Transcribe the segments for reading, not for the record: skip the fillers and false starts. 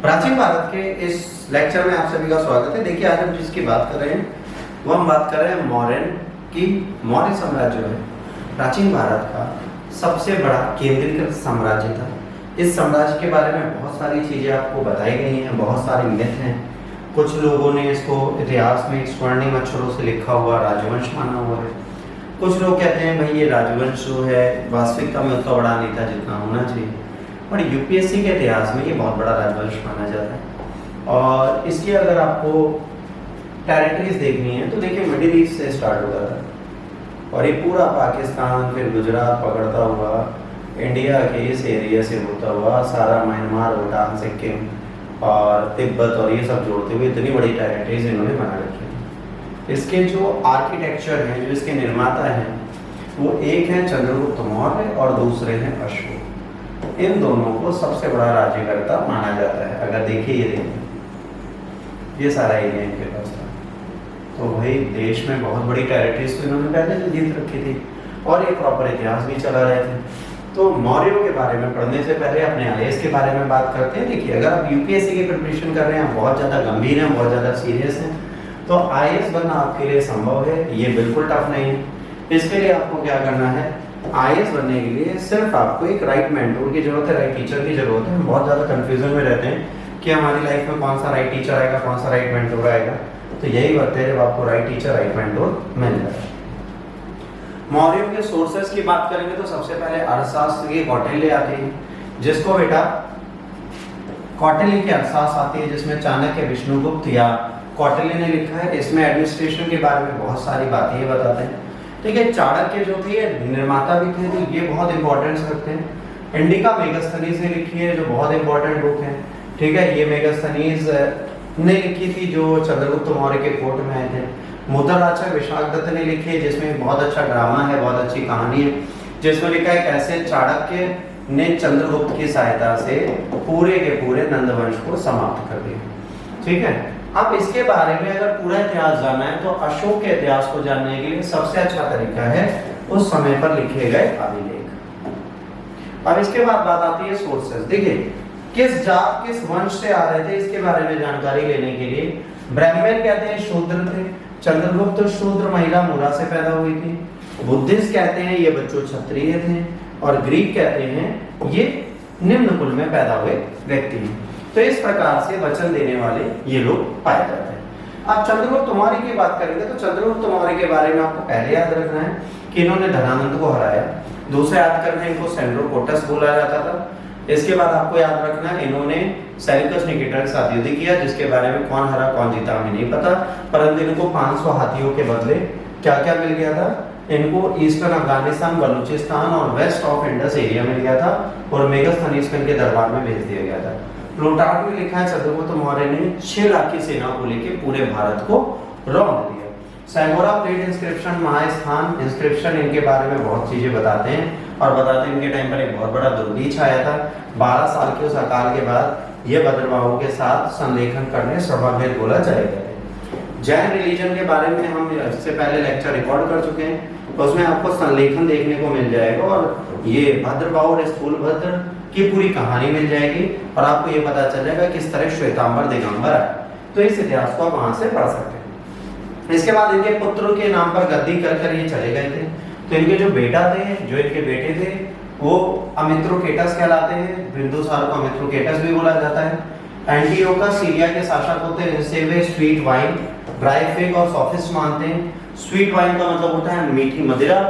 प्राचीन भारत के इस लेक्चर में आप सभी का स्वागत है। देखिए, आज हम जिसकी बात कर रहे हैं वो हम बात कर रहे हैं मौर्यन की। मौर्य साम्राज्य है प्राचीन भारत का सबसे बड़ा केंद्रीकृत साम्राज्य था। इस साम्राज्य के बारे में बहुत सारी चीज़ें आपको बताई गई हैं, बहुत सारे मिथ हैं। कुछ लोगों ने इसको इतिहास में स्वर्णिम अक्षरों से लिखा हुआ राजवंश माना हुआ है। कुछ लोग कहते हैं भाई ये राजवंश जो है वास्तविकता में उतना बड़ा नहीं था जितना होना चाहिए, और यूपीएससी के इतिहास में ये बहुत बड़ा राजवंश माना जाता है। और इसकी अगर आपको टेरिटरीज देखनी है तो देखिए मिडिल ईस्ट से स्टार्ट होता था और ये पूरा पाकिस्तान, फिर गुजरात पकड़ता हुआ इंडिया के इस एरिया से होता हुआ सारा म्यांमार, भूटान, सिक्किम और तिब्बत और ये सब जोड़ते हुए इतनी बड़ी टेरिटरीज इन्होंने बना रखी है। इसके जो आर्किटेक्चर हैं, जो इसके निर्माता हैं, वो एक हैं चंद्रगुप्त मौर्य और दूसरे हैं अशोक। इन दोनों को सबसे बड़ा राज्यकर्ता माना जाता है। अगर देखिए ये सारा एरिया इनके पास था, तो भाई देश में बहुत बड़ी टेरिटरीज तो इन्होंने पहले से जीत रखी थी और एक प्रॉपर इतिहास भी चला रहे थे। तो मौर्यों के बारे में पढ़ने से पहले अपने आईएएस के बारे में बात करते हैं। देखिए, अगर आप यूपीएससी की प्रिपरेशन कर रहे हैं, बहुत ज़्यादा गंभीर हैं, बहुत ज़्यादा सीरियस हैं, तो आईएएस बनना आपके लिए संभव है। ये बिल्कुल टफ नहीं है। इसके लिए आपको क्या करना है, आईएएस बनने के लिए सिर्फ आपको एक राइट मेंटोर की जरूरत है, राइट टीचर की जरूरत है। हम बहुत ज़्यादा कंफ्यूजन में रहते हैं कि हमारी लाइफ में कौन सा राइट टीचर आएगा, कौन सा राइट मेंटोर आएगा। तो यही वक्त है जब आपको राइट टीचर, राइट मेंटोर मिल जाए। मौर्यों के सोर्सेस की बात करेंगे तो सबसे पहले अर्थशास्त्र की कौटिल्य आती है, जिसको बेटा कौटिल्य की अर्थशास्त्र आती है, जिसमें चाणक्य, विष्णुगुप्त या कौटिल्य ने लिखा है। इसमें एडमिनिस्ट्रेशन के बारे में बहुत सारी बातें ये बताते हैं। ठीक है, चाणक्य जो थे निर्माता भी थे, तो ये बहुत इंपॉर्टेंस रखते हैं। इंडिका मेगास्थनीज ने लिखी है, जो बहुत इंपॉर्टेंट बुक है। ठीक है, ये मेगास्थनीज ने लिखी थी जो चंद्रगुप्त मौर्य के कोर्ट में आए थे। मुद्राराचक विशाख दत्त ने लिखी है, जिसमें बहुत अच्छा ड्रामा है, बहुत अच्छी कहानी है, जिसमें लिखा है कैसे चाणक्य ने चंद्रगुप्त की सहायता से पूरे के पूरे नंदवंश को समाप्त कर दिया। ठीक है, अब इसके बारे में अगर पूरा इतिहास जानना है तो अशोक के इतिहास को जानने के लिए सबसे अच्छा तरीका है उस समय पर लिखे गए अभिलेख। अब इसके बाद बात आती है सोर्सेस। देखिए, किस जात, किस वंश से आ रहे थे, इसके बारे में जानकारी लेने के लिए ब्राह्मण कहते हैं शूद्र थे, चंद्रगुप्त शूद्र महिला मूला से पैदा हुई थी। बुद्धिस्ट कहते हैं ये बच्चों क्षत्रिय थे, और ग्रीक कहते हैं ये निम्न कुल में पैदा हुए व्यक्ति हैं। तो इस प्रकार से वचन देने वाले ये लोग पाए जाते हैं। अब चंद्रगुप्त मौर्य की बात करेंगे तो चंद्रगुप्त मौर्य के बारे में आपको पहले याद रखना है कि इन्होंने धनानंद को हराया। दूसरे याद करना है, इनको सेंड्रोकोटस बोला जाता था। इसके बाद आपको याद रखना है इन्होंने सेल्यूकस निकेटर के साथ युद्ध किया, जिसके बारे में कौन हरा कौन जीता हमें नहीं पता, परंतु इनको 500 हाथियों के बदले क्या क्या मिल गया था। इनको ईस्टर्न अफगानिस्तान, बलूचिस्तान और वेस्ट ऑफ इंडस एरिया मिल गया था और मेगास्थनीज को इनके दरबार में भेज दिया गया था। प्लूटार्क में लिखा है चंद्रगुप्त मौर्य ने 6 लाख की सेना को लेकर पूरे भारत को रौंद दिया। सैगोरा प्लेट इंस्क्रिप्शन, महास्थान इंस्क्रिप्शन, इनके बारे में बहुत चीजें बताते हैं और बताते हैं इनके टाइम पर एक बहुत बड़ा दुर्भिक्ष आया था। 12 साल के उस अकाल के बाद ये भद्रबाहु के साथ संलेखन करने सभाभेद बोला जाएगा। जैन रिलीजन के बारे में हम इससे पहले लेक्चर रिकॉर्ड कर चुके हैं, तो उसमें आपको संलेखन देखने को मिल जाएगा और ये भद्रबाहु और स्थूलभद्र की पूरी कहानी मिल जाएगी और आपको ये पता चल जाएगा किस तरह श्वेतांबर दिगंबर आए। तो इस इतिहास को आप वहां से पढ़ सकते हैं। इसके बाद इनके पुत्र के नाम पर गद्दी कर ये चले गए थे। तो इनके जो बेटा थे, जो इनके बेटे थे, वो अमित्रोकेटस कहलाते हैं। बिंदुसार को अमित्रोकेटस भी बोला जाता है। एंटियोकस सीरिया के शासक होते हैं, जिसे वे स्वीट वाइन, ड्राई फिग और सॉफिस्ट मानते हैं। स्वीट वाइन का मतलब होता है मीठी मदिरा,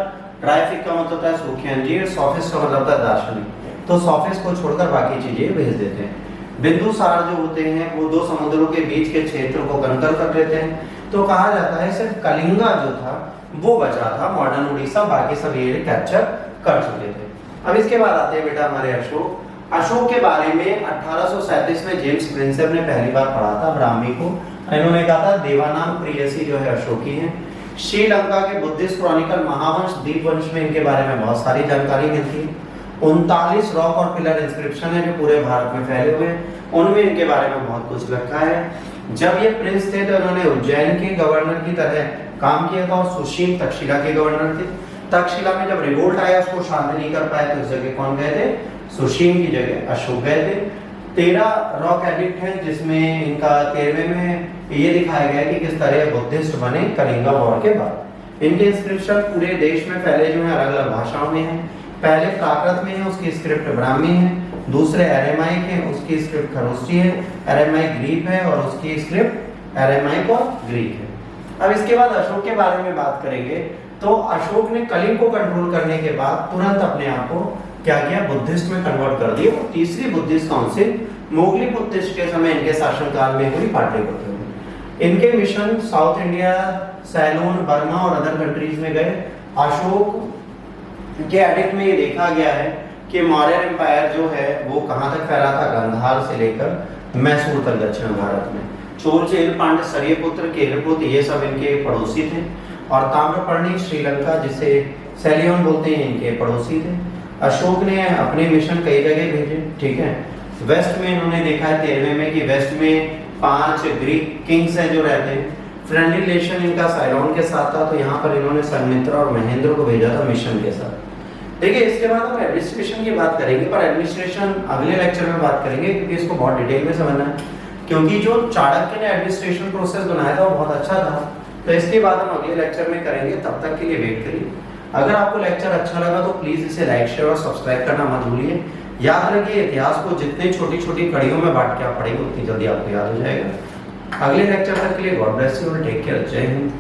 ड्राई फिग का मतलब होता है सूखी अंजीर, सॉफिस्ट का मतलब होता है दार्शनिक। तो सॉफिस्ट को छोड़कर बाकी चीजें भेज देते हैं। बिंदुसार जो होते हैं वो 2 समुद्रों के बीच के क्षेत्र को कंकर कर लेते हैं। तो कहा जाता है सिर्फ कलिंगा जो था वो बचा था, मॉडर्न उड़ीसा बाकी सब ये कैप्चर कर चुके थे। अब इसके बाद आते हैं बेटा हमारे अशोक। अशोक के बारे में 1837 में जेम्स प्रिंसेप ने पहली बार पढ़ा था ब्राह्मी को। इन्होंने कहा था देवानाम प्रियसी जो है अशोकी है। श्रीलंका के बुद्धिस्ट क्रॉनिकल महावंश दीपवंश में इनके बारे में बहुत सारी जानकारी मिलती है। 39 रॉक और पिलर इंस्क्रिप्शन है जो पूरे भारत में फैले हुए हैं, उनमें इनके बारे में बहुत कुछ लिखा है। जब ये प्रिंस थे तो इन्होंने उज्जैन के गवर्नर की तरह काम किया था और सुशील तक्षशिला के गवर्नर थे। तक्षशिला में जब रिवोल्ट आया उसको शांत नहीं कर पाए तो उस जगह कौन गए थे, सुशील की जगह अशोक गए थे। 13 रॉक एडिक्ट हैं, जिसमें इनका 13वें में ये दिखाया गया है कि किस तरह बुद्धिस्ट बने कलिंगा वॉर के बाद। इनके इंस्क्रिप्शन पूरे देश में फैले जो है अलग अलग भाषाओं में है। पहले प्राकृत में है, उसकी स्क्रिप्ट ब्राह्मी है। दूसरे एरेमाइक है, उसकी स्क्रिप्ट खरोष्टी है। एरेमाइक ग्रीक है और उसकी स्क्रिप्ट एरेमाइक और ग्रीक है। अब इसके बाद अशोक के बारे में बात करेंगे। तो अशोक ने कलिंग को कंट्रोल करने के बाद तुरंत अपने आप को क्या किया, बुद्धिस्ट में कन्वर्ट कर दिया। और तीसरी बुद्धिस्ट काउंसिल मोगली बुद्धिस्ट के समय इनके शासनकाल में हुई, पाटलिपुत्र में। इनके mission South India, Ceylon, Burma और अदर कंट्रीज में गए। अशोक के एडिक्ट में ये देखा गया है कि मौर्य एम्पायर जो है वो कहाँ तक फैला था, गंधार से लेकर मैसूर तक दक्षिण भारत में। चोल, चेल, पांड्य, सरियपुत्र, केरपुत्र ये सब इनके पड़ोसी थे। और ताम्रपर्णी, श्रीलंका जिसे सेलियन बोलते हैं, इनके पड़ोसी थे। अशोक ने अपने मिशन कई जगह भेजे, ठीक है। वेस्ट में इन्होंने देखा है 13वें में कि वेस्ट में 5 ग्रीक किंग्स हैं जो रहते हैं। फ्रेंडली रिलेशन इनका साइलोन के साथ था, तो यहाँ पर इन्होंने संमित्रा और महेंद्र को भेजा था मिशन के साथ। देखिए इसके बाद हम एडमिनिस्ट्रेशन की बात करेंगे, पर एडमिनिस्ट्रेशन अगले लेक्चर में बात करेंगे क्योंकि इसको बहुत डिटेल में समझना है। क्योंकि जो चाणक्य ने एडमिनिस्ट्रेशन प्रोसेस बनाया था वो बहुत अच्छा था, तो इसके बाद हम अगले लेक्चर में करेंगे। तब तक के लिए वेट करिए। अगर आपको लेक्चर अच्छा लगा तो प्लीज इसे लाइक, शेयर और सब्सक्राइब करना मत भूलिए। याद रखिए, इतिहास को जितने छोटी छोटी कड़ियों में बांट के आप पढ़ेंगे उतनी जल्दी आपको याद हो जाएगा। अगले लेक्चर तक के लिए गॉड ब्लेस यू और टेक केयर। जय हिंद।